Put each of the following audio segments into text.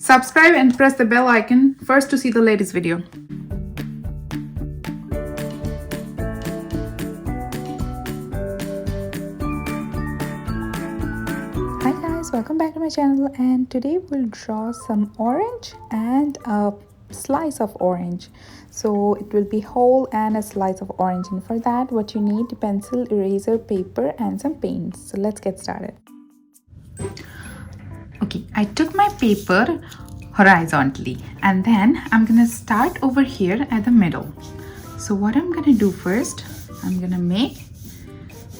Subscribe and press the bell icon first to see the latest video. Hi guys, welcome back to my channel, and today we'll draw some orange and a slice of orange. So it will be whole and a slice of orange, and for that what you need: pencil, eraser, paper and some paints. So let's get started. Okay, I took my paper horizontally and then I'm gonna start over here at the middle. So what I'm gonna do first, I'm gonna make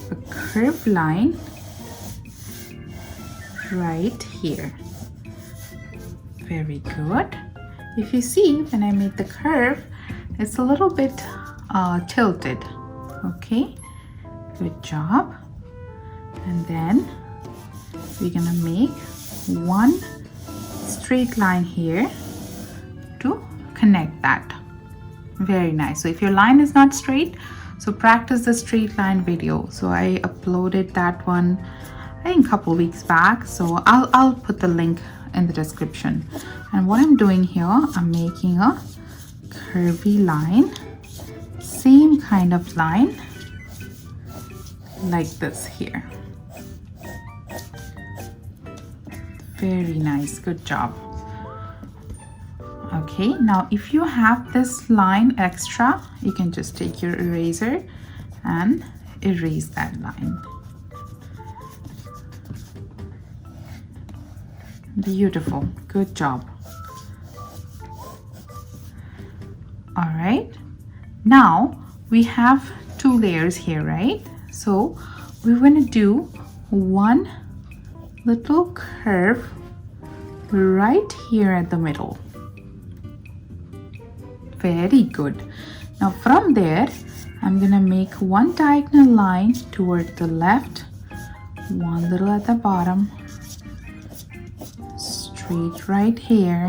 a curved line right here. Very good. If you see, when I made the curve, it's a little bit tilted. Okay, good job. And then we're gonna make one straight line here to connect that. Very nice. So if your line is not straight, so practice the straight line video. So I uploaded that one I think a couple weeks back, so I'll put the link in the description. And what I'm doing here, I'm making a curvy line, same kind of line like this here. Very nice, good job. Okay, now if you have this line extra, you can just take your eraser and erase that line. Beautiful, good job. All right, now we have two layers here, right? So we're going to do one little curve right here at the middle. Very good. Now from there, I'm going to make one diagonal line toward the left, one little at the bottom, straight right here,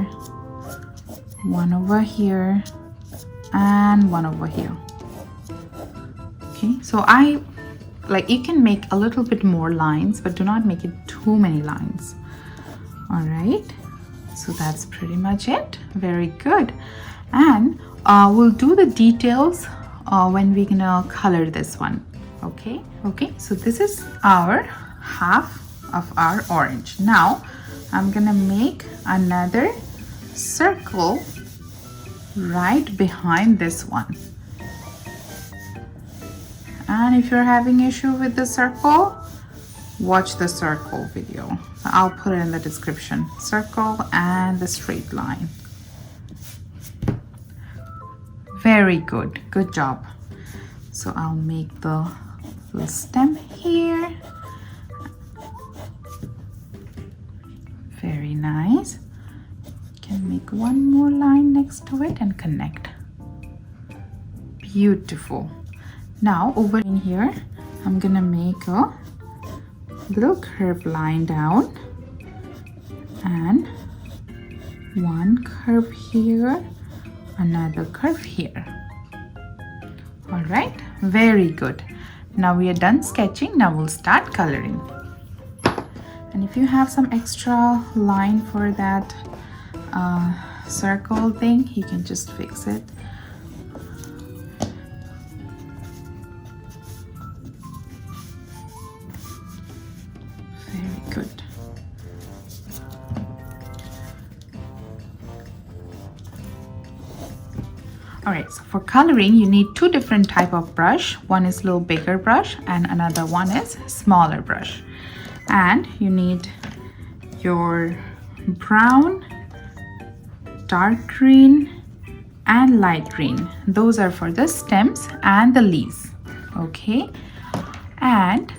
one over here and one over here. Okay, so you can make a little bit more lines, but do not make it too many lines. All right, so that's pretty much it. Very good. And we'll do the details when we're gonna color this one. Okay, so this is our half of our orange. Now I'm gonna make another circle right behind this one. And if you're having issue with the circle, watch the circle video. I'll put it in the description. Circle and the straight line. Very good, good job. So I'll make the little stem here. Very nice. Can make one more line next to it and connect. Beautiful. Now over in here, I'm gonna make a little curved line down and one curve here, another curve here. All right, very good. Now we are done sketching. Now we'll start coloring. And if you have some extra line for that circle thing, you can just fix it. Very good. All right, so for coloring, you need two different type of brush. One is a little bigger brush and another one is smaller brush. And you need your brown, dark green and light green. Those are for the stems and the leaves. Okay, and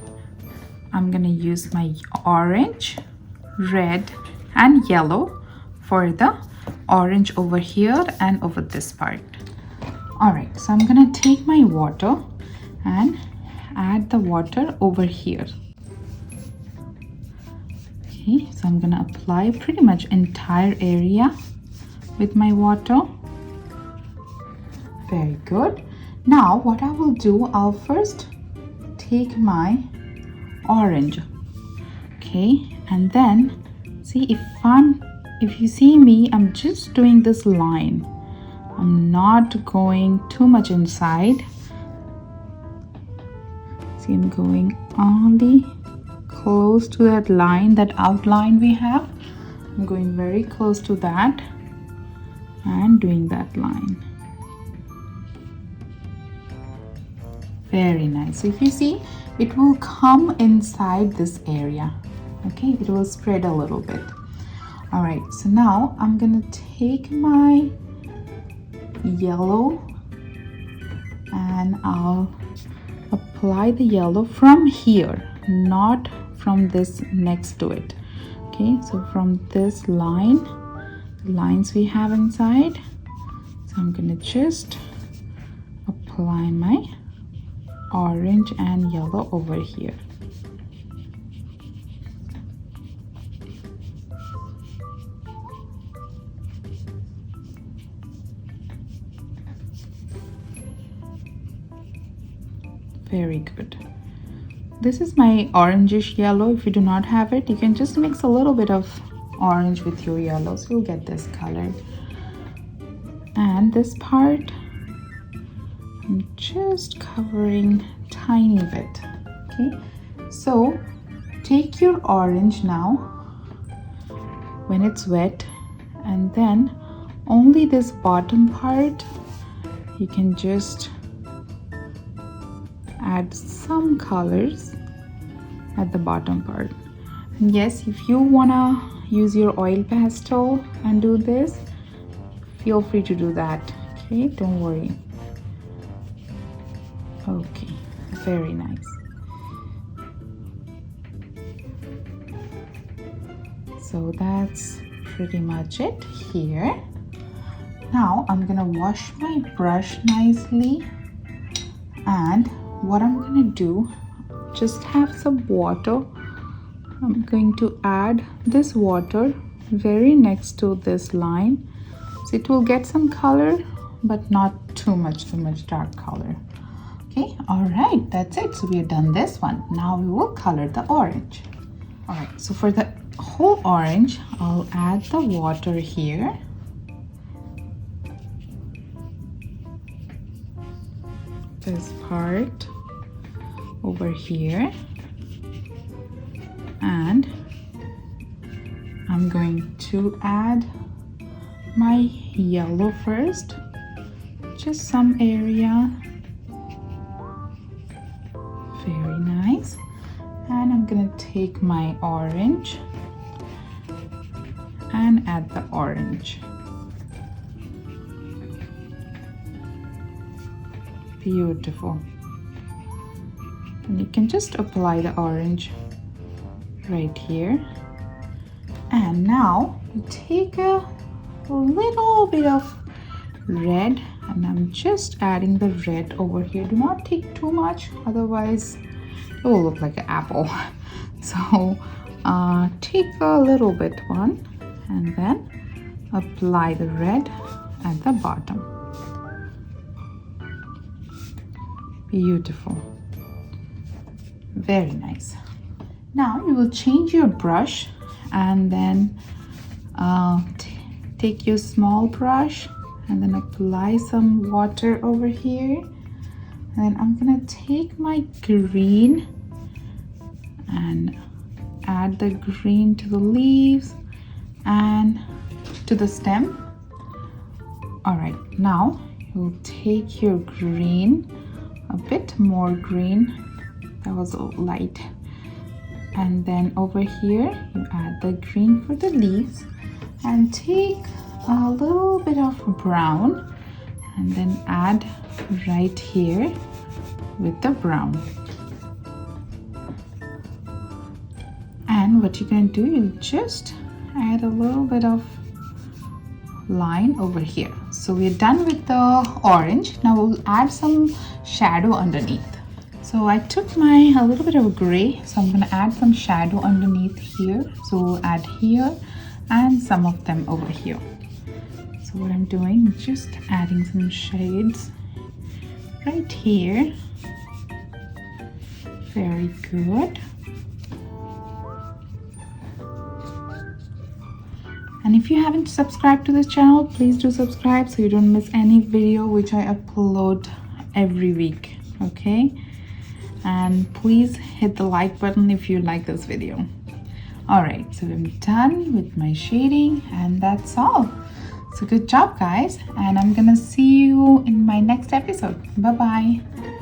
I'm gonna use my orange, red and yellow for the orange over here and over this part. All right, so I'm gonna take my water and add the water over here. Okay, so I'm gonna apply pretty much entire area with my water. Very good. Now what I will do, I'll first take my orange, okay, and then see if you see me, I'm just doing this line. I'm not going too much inside. See, I'm going only close to that line, that outline we have. I'm going very close to that and doing that line. Very nice. So if you see, it will come inside this area. Okay, it will spread a little bit. All right, so now I'm gonna take my yellow and I'll apply the yellow from here, not from this next to it. Okay, so from this line, the lines we have inside, so I'm gonna just apply my orange and yellow over here. Very good. This is my orangish yellow. If you do not have it, you can just mix a little bit of orange with your yellow, so you'll get this color. And this part, I'm just covering tiny bit. Okay, so take your orange now when it's wet, and then only this bottom part you can just add some colors at the bottom part. And yes, if you wanna use your oil pastel and do this, feel free to do that. Okay, don't worry. Okay, very nice. So that's pretty much it here. Now I'm gonna wash my brush nicely, and what I'm gonna do, just have some water. I'm going to add this water very next to this line, so it will get some color but not too much dark color. Okay, all right, that's it. So we have done this one. Now we will color the orange. All right, so for the whole orange, I'll add the water here. This part over here, and I'm going to add my yellow first, just some area. Very nice. And I'm gonna take my orange and add the orange. Beautiful. And you can just apply the orange right here. And now you take a little bit of red, and I'm just adding the red over here. Do not take too much, otherwise it will look like an apple. So take a little bit one, and then apply the red at the bottom. Beautiful. Very nice. Now you will change your brush, and then take your small brush and then apply some water over here. And then I'm gonna take my green and add the green to the leaves and to the stem. All right, now you'll take your green, a bit more green, that was light, and then over here you add the green for the leaves, and take a little bit of brown and then add right here with the brown. And what you're going to do, you just add a little bit of line over here. So we're done with the orange. Now we'll add some shadow underneath. So I took my a little bit of gray, so I'm going to add some shadow underneath here. So we'll add here and some of them over here. So what I'm doing is just adding some shades right here. Very good. And And if you haven't subscribed to this channel, please do subscribe so you don't miss any video which I upload every week. Okay, and please hit the like button if you like this video. All right, so I'm done with my shading, and that's all. So good job, guys, and I'm gonna see you in my next episode. Bye bye.